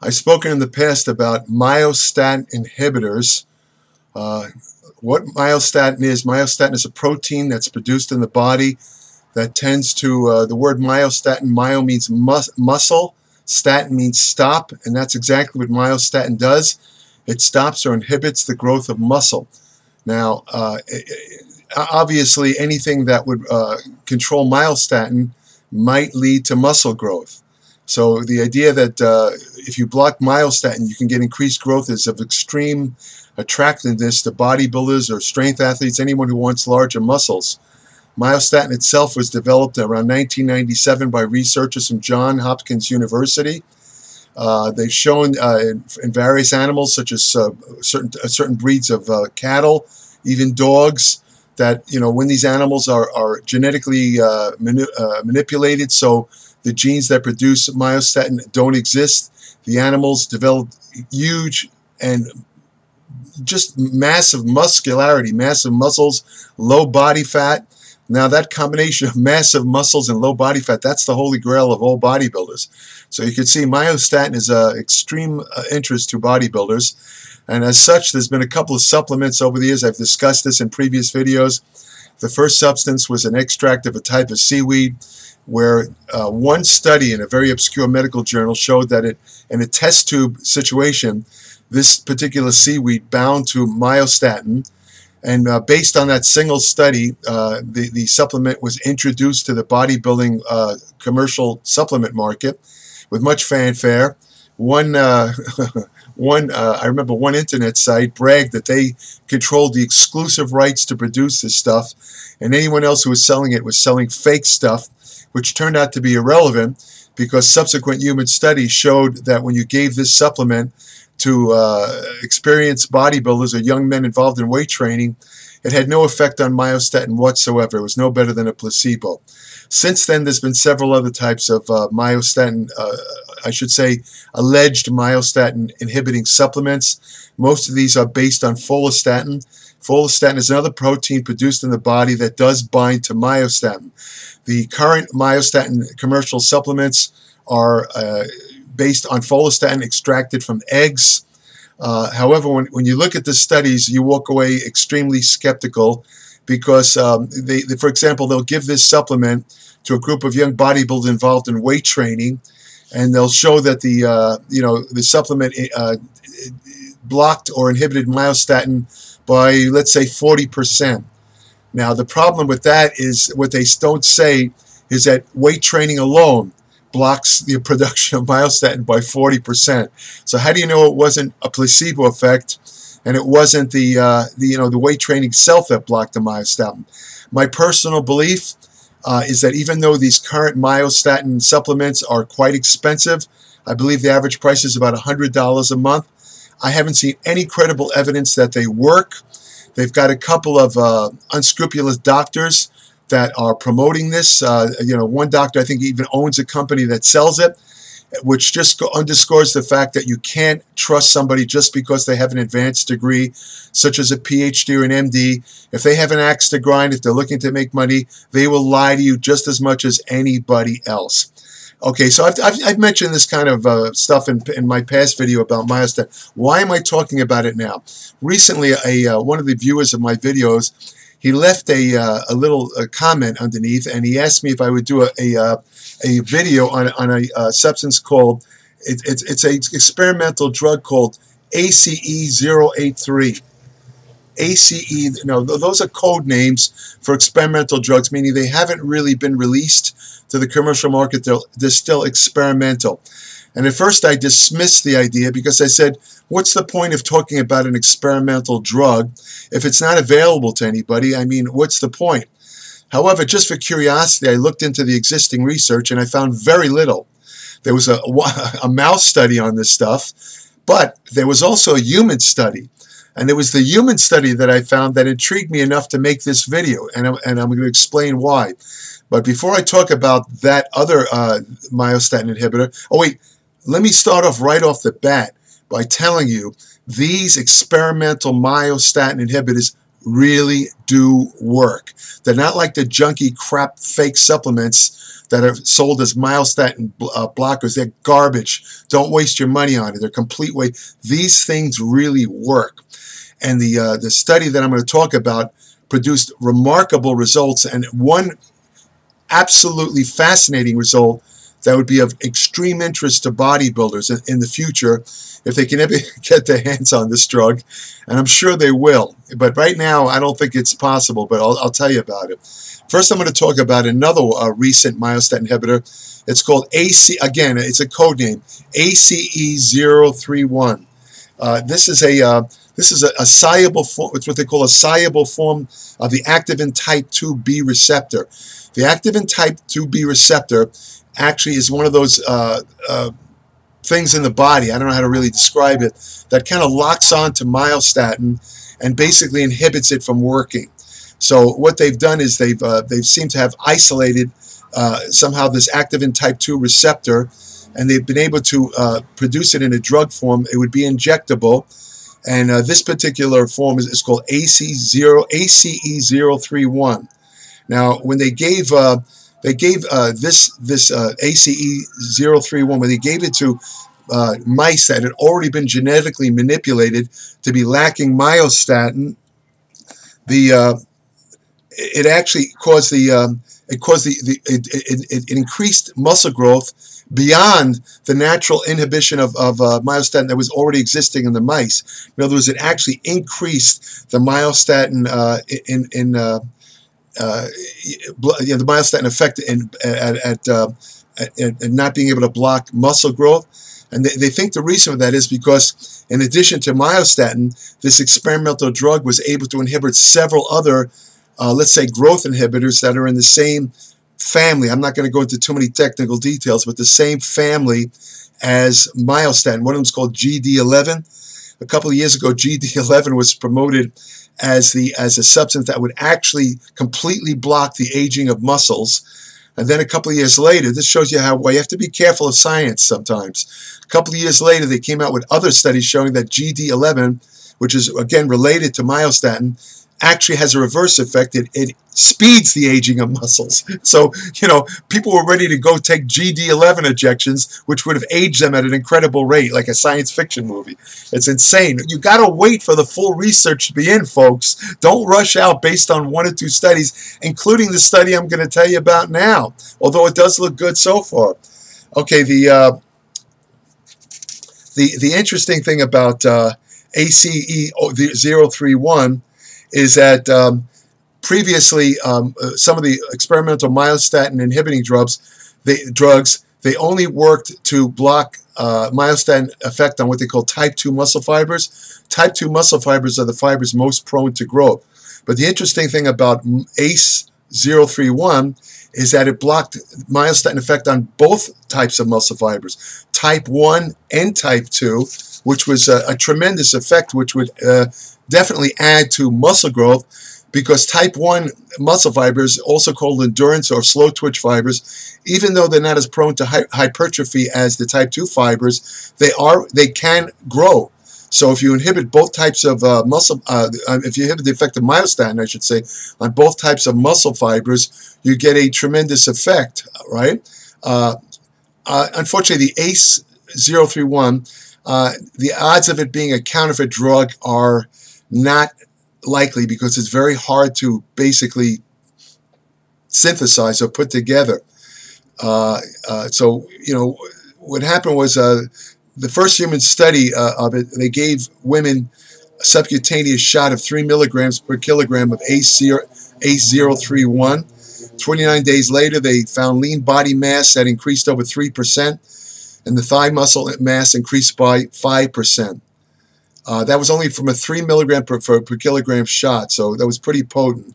I've spoken in the past about myostatin inhibitors. What myostatin is a protein that's produced in the body that tends to, the word myostatin, myo means muscle, statin means stop, and that's exactly what myostatin does. It stops or inhibits the growth of muscle. Now, obviously anything that would control myostatin might lead to muscle growth. So the idea that if you block myostatin, you can get increased growth is of extreme attractiveness to bodybuilders or strength athletes, anyone who wants larger muscles. Myostatin itself was developed around 1997 by researchers from Johns Hopkins University. They've shown in various animals, such as certain breeds of cattle, even dogs, that when these animals are genetically manipulated, so the genes that produce myostatin don't exist, the animals develop huge and just massive muscularity, massive muscles, low body fat. Now that combination of massive muscles and low body fat, that's the holy grail of all bodybuilders. So you can see myostatin is of extreme interest to bodybuilders. And as such, there's been a couple of supplements over the years. I've discussed this in previous videos. The first substance was an extract of a type of seaweed, where one study in a very obscure medical journal showed that in a test tube situation, this particular seaweed bound to myostatin. And based on that single study, the supplement was introduced to the bodybuilding commercial supplement market with much fanfare. I remember one internet site bragged that they controlled the exclusive rights to produce this stuff, and anyone else who was selling it was selling fake stuff, which turned out to be irrelevant because subsequent human studies showed that when you gave this supplement to experienced bodybuilders or young men involved in weight training, it had no effect on myostatin whatsoever. It was no better than a placebo. Since then, there's been several other types of myostatin, I should say, alleged myostatin inhibiting supplements. Most of these are based on follistatin. Follistatin is another protein produced in the body that does bind to myostatin. The current myostatin commercial supplements are based on follistatin extracted from eggs. However, when you look at the studies, you walk away extremely skeptical because, for example, they'll give this supplement to a group of young bodybuilders involved in weight training, and they'll show that the supplement blocked or inhibited myostatin by, let's say, 40%. Now, the problem with that is what they don't say is that weight training alone blocks the production of myostatin by 40%. So how do you know it wasn't a placebo effect and it wasn't the weight training itself that blocked the myostatin? My personal belief is that even though these current myostatin supplements are quite expensive, I believe the average price is about $100 a month, I haven't seen any credible evidence that they work. They've got a couple of unscrupulous doctors that are promoting this. One doctor I think even owns a company that sells it, which just underscores the fact that you can't trust somebody just because they have an advanced degree, such as a PhD or an MD. If they have an axe to grind, if they're looking to make money, they will lie to you just as much as anybody else. Okay, so I've mentioned this kind of stuff in my past video about myostatin. Why am I talking about it now? Recently, one of the viewers of my videos, he left a little comment underneath, and he asked me if I would do a video on a substance called, it's an experimental drug called ACE083. ACE, no, those are code names for experimental drugs, meaning they haven't really been released to the commercial market. They're still experimental. And at first I dismissed the idea because I said, what's the point of talking about an experimental drug if it's not available to anybody? I mean, what's the point? However, just for curiosity, I looked into the existing research and I found very little. There was a mouse study on this stuff, but there was also a human study. And it was the human study that I found that intrigued me enough to make this video, and I'm going to explain why. But before I talk about that other myostatin inhibitor, oh wait, let me start off right off the bat by telling you these experimental myostatin inhibitors really do work. They're not like the junky crap fake supplements that are sold as myostatin blockers. They're garbage. Don't waste your money on it. They're complete waste. These things really work. And the study that I'm going to talk about produced remarkable results, and one absolutely fascinating result that would be of extreme interest to bodybuilders in the future if they can ever get their hands on this drug, and I'm sure they will. But right now, I don't think it's possible, but I'll tell you about it. First, I'm going to talk about another recent myostatin inhibitor. It's called again, it's a code name, ACE031. This is a soluble form. It's what they call a soluble form of the activin type 2B receptor. The activin type 2B receptor actually is one of those things in the body, I don't know how to really describe it, that kind of locks on to myostatin and basically inhibits it from working. So what they've done is they've seemed to have isolated somehow this activin type 2 receptor, and they've been able to produce it in a drug form. It would be injectable, and this particular form is called ACE031. Now, when they gave this ACE031, when they gave it to mice that had already been genetically manipulated to be lacking myostatin, it actually caused it increased muscle growth beyond the natural inhibition of myostatin that was already existing in the mice. In other words, it actually increased the myostatin the myostatin effect at not being able to block muscle growth. And they think the reason for that is because, in addition to myostatin, this experimental drug was able to inhibit several other, let's say, growth inhibitors that are in the same family. I'm not going to go into too many technical details, but the same family as myostatin. One of them is called GD11. A couple of years ago, GD11 was promoted as a substance that would actually completely block the aging of muscles. And then a couple of years later, this shows you how you have to be careful of science sometimes. A couple of years later, they came out with other studies showing that GD11, which is again related to myostatin, actually has a reverse effect. It speeds the aging of muscles. So, people were ready to go take GD11 injections, which would have aged them at an incredible rate, like a science fiction movie. It's insane. You got to wait for the full research to be in, folks. Don't rush out based on one or two studies, including the study I'm going to tell you about now, although it does look good so far. Okay, the interesting thing about ACE031 is that previously some of the experimental myostatin inhibiting drugs, they only worked to block myostatin effect on what they call type 2 muscle fibers. Type 2 muscle fibers are the fibers most prone to growth. But the interesting thing about ACE031 is that it blocked myostatin effect on both types of muscle fibers, type 1 and type 2, which was a tremendous effect, which would definitely add to muscle growth, because type 1 muscle fibers, also called endurance or slow twitch fibers, even though they're not as prone to hypertrophy as the type 2 fibers, they can grow. So if you inhibit both types of if you inhibit the effect of myostatin, I should say, on both types of muscle fibers, you get a tremendous effect, right? Unfortunately, the ACE031, the odds of it being a counterfeit drug are not likely, because it's very hard to basically synthesize or put together. So, what happened was the first human study of it, they gave women a subcutaneous shot of 3 milligrams per kilogram of ACE031. 29 days later, they found lean body mass that increased over 3%, and the thigh muscle mass increased by 5%. That was only from a 3 milligram per kilogram shot, so that was pretty potent.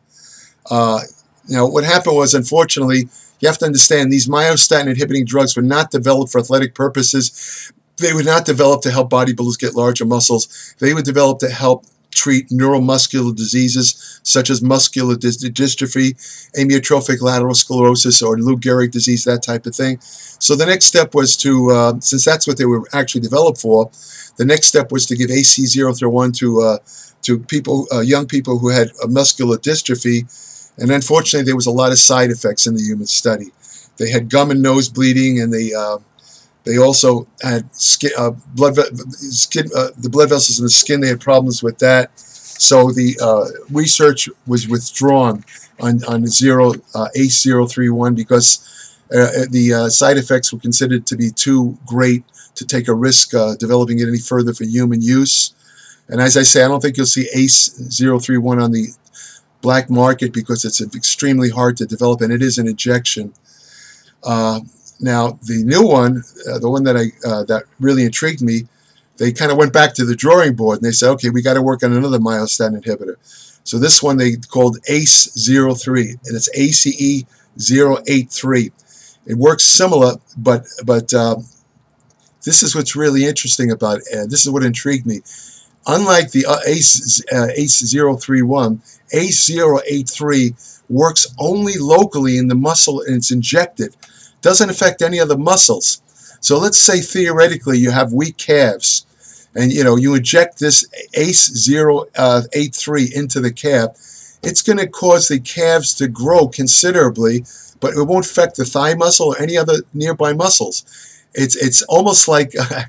Now, what happened was, unfortunately, you have to understand, these myostatin inhibiting drugs were not developed for athletic purposes. They were not developed to help bodybuilders get larger muscles. They were developed to help treat neuromuscular diseases such as muscular dystrophy, amyotrophic lateral sclerosis, or Lou Gehrig disease, that type of thing. So the next step was to, since that's what they were actually developed for, the next step was to give AC031 to people, young people who had muscular dystrophy, and unfortunately there was a lot of side effects in the human study. They had gum and nose bleeding, and they also had the blood vessels in the skin. They had problems with that, so the research was withdrawn on ACE031 because the side effects were considered to be too great to take a risk developing it any further for human use. And as I say, I don't think you'll see ACE031 on the black market because it's extremely hard to develop, and it is an injection. Now, the new one, the one that that really intrigued me, they kind of went back to the drawing board and they said, okay, we got to work on another myostatin inhibitor. So this one they called ACE03, and it's ACE083. It works similar, but this is what's really interesting about it. This is what intrigued me. Unlike the ACE031, ACE083 works only locally in the muscle, and it's injected. Doesn't affect any other muscles. So let's say theoretically you have weak calves, and you inject this ACE083 into the calf. It's going to cause the calves to grow considerably, but it won't affect the thigh muscle or any other nearby muscles. It's almost like a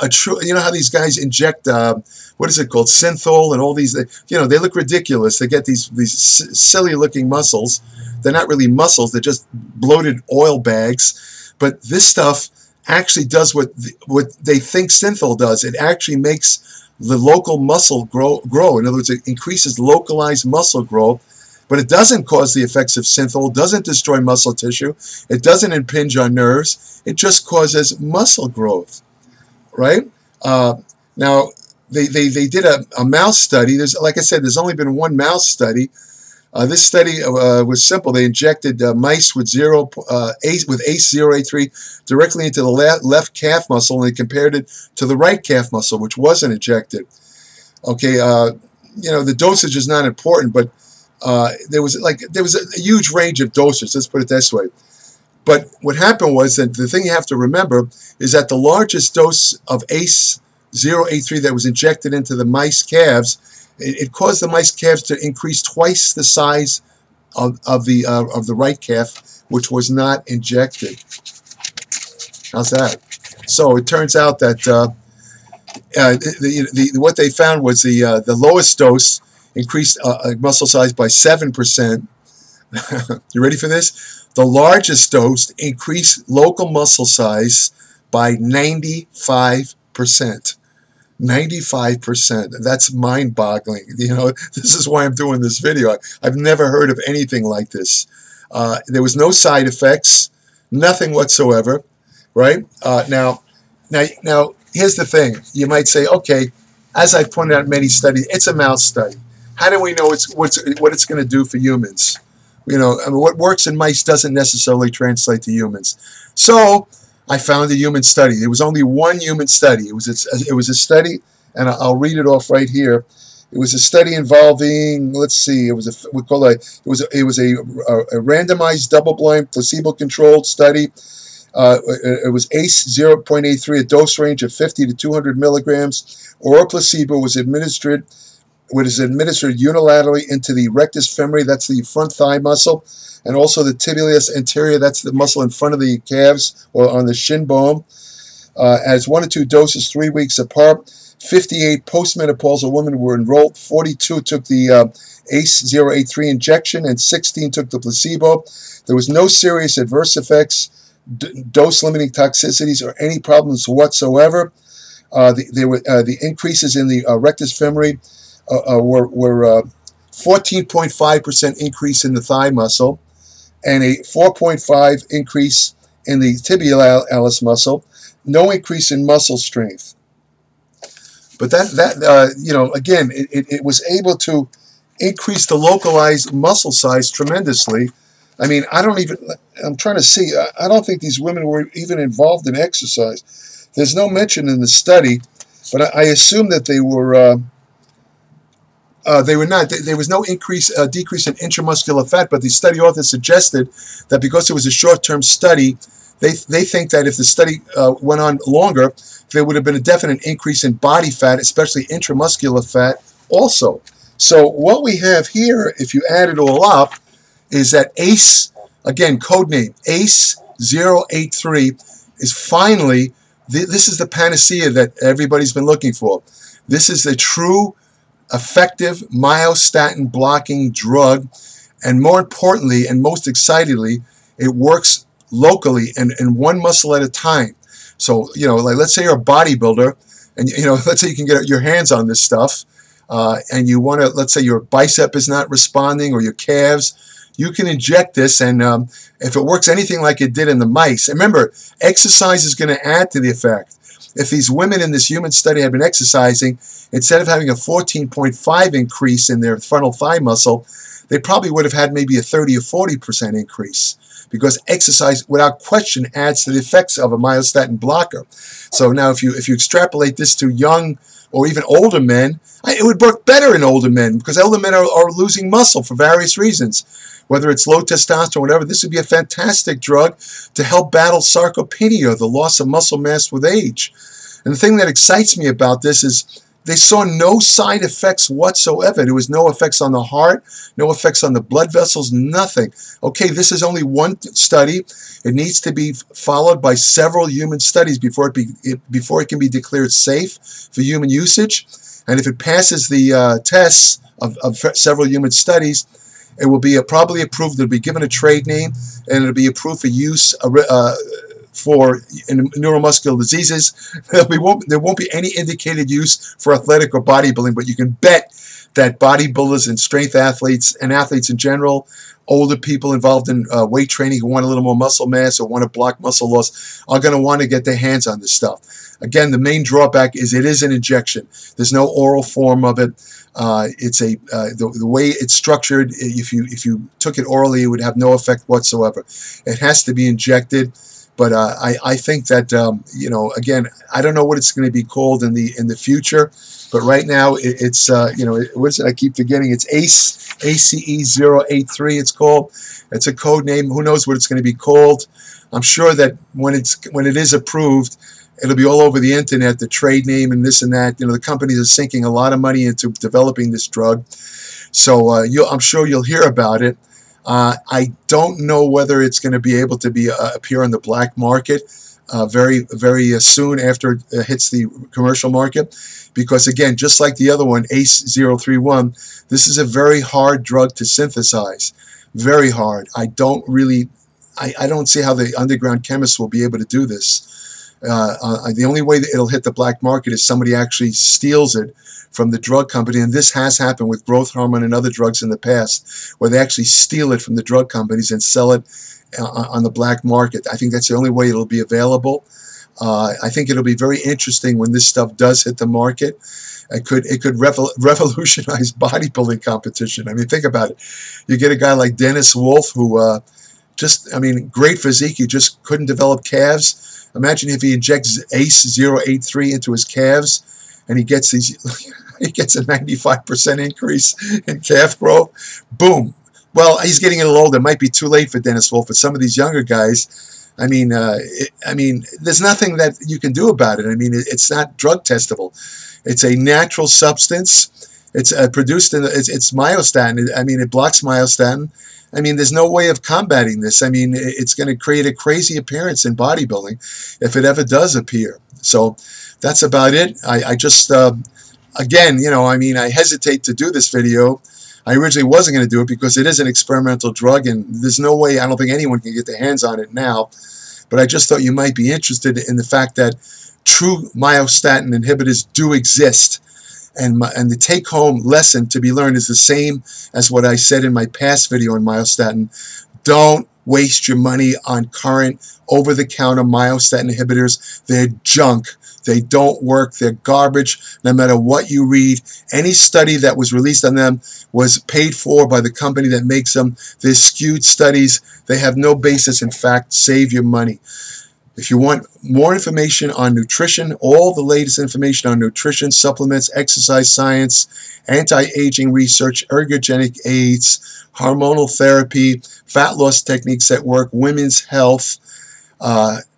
true, how these guys inject what is it called, synthol, and all these, they look ridiculous. They get these silly looking muscles. They're not really muscles, they're just bloated oil bags. But this stuff actually does what they think synthol does. It actually makes the local muscle grow. In other words, it increases localized muscle growth, but it doesn't cause the effects of synthol, doesn't destroy muscle tissue, it doesn't impinge on nerves, it just causes muscle growth, right? Now, they did a mouse study. Like I said, there's only been one mouse study. This study was simple. They injected mice with ACE083 directly into the left calf muscle, and they compared it to the right calf muscle, which wasn't injected. Okay, the dosage is not important, but there was a huge range of doses. Let's put it this way. But what happened was that the thing you have to remember is that the largest dose of ACE083 that was injected into the mice calves, it caused the mice calves to increase twice the size of the right calf, which was not injected. How's that? So it turns out that what they found was the lowest dose increased muscle size by 7%. You ready for this? The largest dose increased local muscle size by 95%. 95%. That's mind-boggling. This is why I'm doing this video. I've never heard of anything like this. There was no side effects, nothing whatsoever, right? Now, here's the thing. You might say, okay, as I've pointed out in many studies, it's a mouse study. How do we know what it's going to do for humans? What works in mice doesn't necessarily translate to humans. So I found a human study. There was only one human study. It was a study, and I'll read it off right here. It was a study involving, let's see, it was a randomized, double-blind, placebo-controlled study. It was ACE0.83, a dose range of 50 to 200 milligrams, or a placebo was administered unilaterally into the rectus femori, that's the front thigh muscle, and also the tibialis anterior, that's the muscle in front of the calves or on the shin bone, as 1 or 2 doses 3 weeks apart. 58 postmenopausal women were enrolled. 42 took the ACE083 injection, and 16 took the placebo. There was no serious adverse effects, dose-limiting toxicities, or any problems whatsoever. The increases in the rectus femori were 14.5% increase in the thigh muscle, and a 4.5 increase in the tibialis muscle. No increase in muscle strength. But again, it was able to increase the localized muscle size tremendously. I mean, I'm trying to see, I don't think these women were even involved in exercise. There's no mention in the study, but I assume that they were They were not. There was no decrease in intramuscular fat, but the study authors suggested that because it was a short-term study, they think that if the study went on longer, there would have been a definite increase in body fat, especially intramuscular fat also. So what we have here, if you add it all up, is that ACE, again, code name, ACE-083, is finally, this is the panacea that everybody's been looking for. This is a true, effective myostatin blocking drug, and more importantly, and most excitedly, it works locally and in one muscle at a time. So, you know, like let's say you're a bodybuilder, and you know, let's say you can get your hands on this stuff, and you want to, let's say your bicep is not responding or your calves, you can inject this, and if it works anything like it did in the mice, and remember, exercise is going to add to the effect. If these women in this human study had been exercising, instead of having a 14.5 increase in their frontal thigh muscle, they probably would have had maybe a 30 or 40% increase, because exercise, without question, adds to the effects of a myostatin blocker. So now if you extrapolate this to young or even older men, it would work better in older men, because older men are losing muscle for various reasons. Whether it's low testosterone or whatever, this would be a fantastic drug to help battle sarcopenia, the loss of muscle mass with age. And the thing that excites me about this is they saw no side effects whatsoever. There was no effects on the heart, no effects on the blood vessels, nothing. Okay, this is only one study. It needs to be followed by several human studies before it can be declared safe for human usage. And if it passes the tests of several human studies, it will be probably approved. It'll be given a trade name, and it'll be approved for use for neuromuscular diseases. There won't be any indicated use for athletic or bodybuilding, but you can bet that bodybuilders and strength athletes and athletes in general, older people involved in weight training who want a little more muscle mass or want to block muscle loss, are going to want to get their hands on this stuff. Again, the main drawback is it is an injection. There's no oral form of it. It's the way it's structured. If you took it orally, it would have no effect whatsoever. It has to be injected. But I think that you know, again, I don't know what it's going to be called in the future. But right now, it's you know, what is it? I keep forgetting. It's ACE-083. It's called. It's a code name. Who knows what it's going to be called? I'm sure that when it is approved, it'll be all over the internet, the trade name and this and that. You know, the companies are sinking a lot of money into developing this drug. So I'm sure you'll hear about it. I don't know whether it's going to be able to appear on the black market very soon after it hits the commercial market, because again, just like the other one, ACE-031, this is a very hard drug to synthesize. Very hard. I don't see how the underground chemists will be able to do this. The only way that it'll hit the black market is somebody actually steals it from the drug company, and this has happened with growth hormone and other drugs in the past, where they actually steal it from the drug companies and sell it on the black market. I think that's the only way it'll be available. I think it'll be very interesting when this stuff does hit the market. It could revolutionize bodybuilding competition. I mean, think about it. You get a guy like Dennis Wolf, who great physique, he just couldn't develop calves. Imagine if he injects ACE-083 into his calves, and he gets a 95% increase in calf growth. Boom. Well, he's getting a little older. It might be too late for Dennis Wolf, but some of these younger guys, I mean, there's nothing that you can do about it. I mean, it's not drug testable. It's a natural substance. It's produced in it's myostatin. I mean, it blocks myostatin. I mean, there's no way of combating this. I mean, it's going to create a crazy appearance in bodybuilding if it ever does appear. So that's about it. I just, again, you know, I mean, I hesitate to do this video. I originally wasn't going to do it because it is an experimental drug, and there's no way, I don't think anyone can get their hands on it now. But I just thought you might be interested in the fact that true myostatin inhibitors do exist. And the take-home lesson to be learned is the same as what I said in my past video on myostatin. Don't waste your money on current over-the-counter myostatin inhibitors. They're junk. They don't work. They're garbage. No matter what you read, any study that was released on them was paid for by the company that makes them. They're skewed studies. They have no basis in fact. Save your money. If you want more information on nutrition, all the latest information on nutrition, supplements, exercise science, anti-aging research, ergogenic aids, hormonal therapy, fat loss techniques that work, women's health,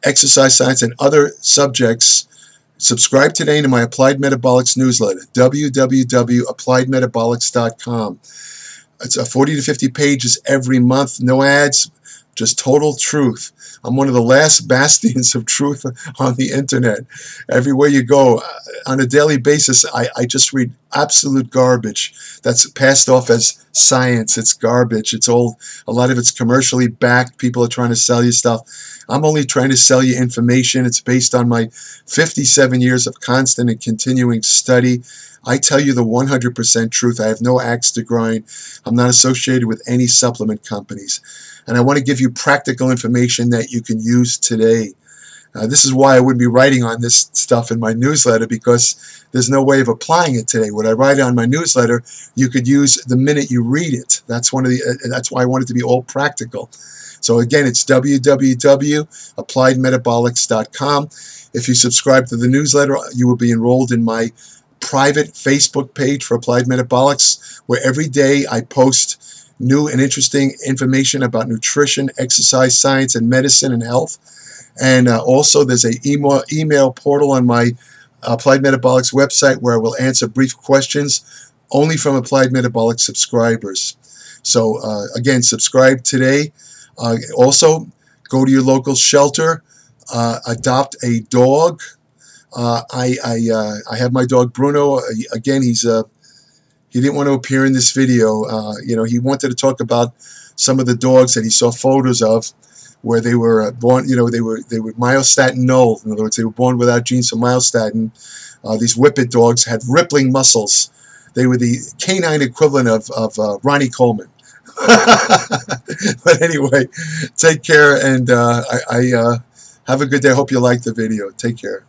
exercise science, and other subjects, subscribe today to my Applied Metabolics newsletter, www.appliedmetabolics.com. It's 40 to 50 pages every month, no ads, just total truth. I'm one of the last bastions of truth on the internet. Everywhere you go, on a daily basis, I just read absolute garbage that's passed off as science. It's garbage. It's old. A lot of it's commercially backed. People are trying to sell you stuff. I'm only trying to sell you information. It's based on my 57 years of constant and continuing study. I tell you the 100% truth. I have no axe to grind. I'm not associated with any supplement companies. And I want to give you practical information that you can use today. This is why I wouldn't be writing on this stuff in my newsletter, because there's no way of applying it today. What I write on my newsletter, you could use the minute you read it. That's why I want it to be all practical. So again, it's www.appliedmetabolics.com. If you subscribe to the newsletter, you will be enrolled in my private Facebook page for Applied Metabolics, where every day I post new and interesting information about nutrition, exercise science, and medicine and health. And also there's an email portal on my Applied Metabolics website where I will answer brief questions only from Applied Metabolics subscribers. So again, subscribe today. Also, go to your local shelter, adopt a dog. I have my dog Bruno. Again, he didn't want to appear in this video. He wanted to talk about some of the dogs that he saw photos of, where they were born. They were myostatin null. In other words, they were born without genes for myostatin. These whippet dogs had rippling muscles. They were the canine equivalent of Ronnie Coleman. But anyway, take care, and I have a good day. I hope you liked the video. Take care.